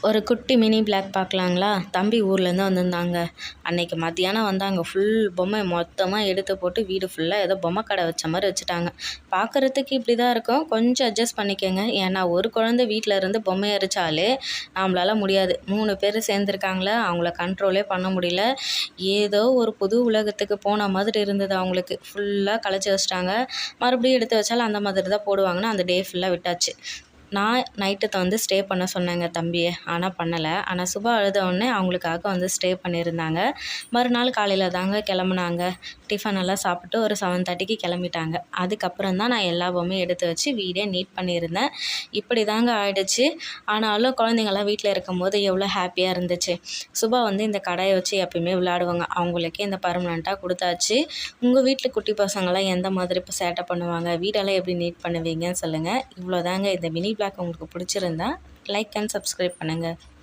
ஒரு குட்டி mini black பார்க்கலாங்களா? தம்பி ஊர்லேருந்து வந்திருந்தாங்க. அன்னைக்கு மத்தியானம் வந்தாங்க. ஃபுல் பொம்மை மொத்தமாக எடுத்து போட்டு வீடு ஃபுல்லாக ஏதோ பொம்மை கடை வச்ச மாதிரி வச்சுட்டாங்க. பார்க்குறதுக்கு இப்படி தான் இருக்கும், கொஞ்சம் அட்ஜஸ்ட் பண்ணிக்கோங்க. ஏன்னா ஒரு குழந்தை வீட்டில் இருந்து பொம்மை அரிச்சாலே நம்மளால் முடியாது. 3 பேர் சேர்ந்துருக்காங்களே, அவங்கள கண்ட்ரோலே பண்ண முடியல. ஏதோ ஒரு புது உலகத்துக்கு போன மாதிரி இருந்தது அவங்களுக்கு. ஃபுல்லாக கலைச்சி வச்சிட்டாங்க. மறுபடியும் எடுத்து வச்சாலும் அந்த மாதிரி தான் போடுவாங்கன்னு அந்த டே ஃபுல்லாக விட்டாச்சு. நான் நைட்டு வந்து ஸ்டே பண்ண சொன்னேங்க தம்பியை, ஆனால் பண்ணலை. ஆனால் சுபா அழுதவுடனே அவங்களுக்காக வந்து ஸ்டே பண்ணியிருந்தாங்க. மறுநாள் காலையில் தாங்க கிளம்புனாங்க. டிஃபன் எல்லாம் சாப்பிட்டு ஒரு 7:30க்கு கிளம்பிட்டாங்க. அதுக்கப்புறம் தான் நான் எல்லா பொம்மையும் எடுத்து வச்சு வீடே நீட் பண்ணியிருந்தேன். இப்படி தாங்க ஆயிடுச்சு. ஆனாலும் குழந்தைங்கள்லாம் வீட்டில் இருக்கும்போது எவ்வளோ ஹாப்பியாக இருந்துச்சு. சுபா வந்து இந்த கடையை வச்சு எப்பயுமே விளையாடுவாங்க. அவங்களுக்கே இந்த பர்மனெண்ட்டாக கொடுத்தாச்சு. உங்கள் வீட்டில் குட்டி பசங்களாம் எந்த மாதிரி இப்போ சேட்டை பண்ணுவாங்க, வீடெல்லாம் எப்படி நீட் பண்ணுவீங்கன்னு சொல்லுங்கள். இவ்வளோதாங்க. இந்த மினி பிளாக் உங்களுக்கு பிடிச்சிருந்தா லைக் அண்ட் சப்ஸ்கிரைப் பண்ணுங்கள்.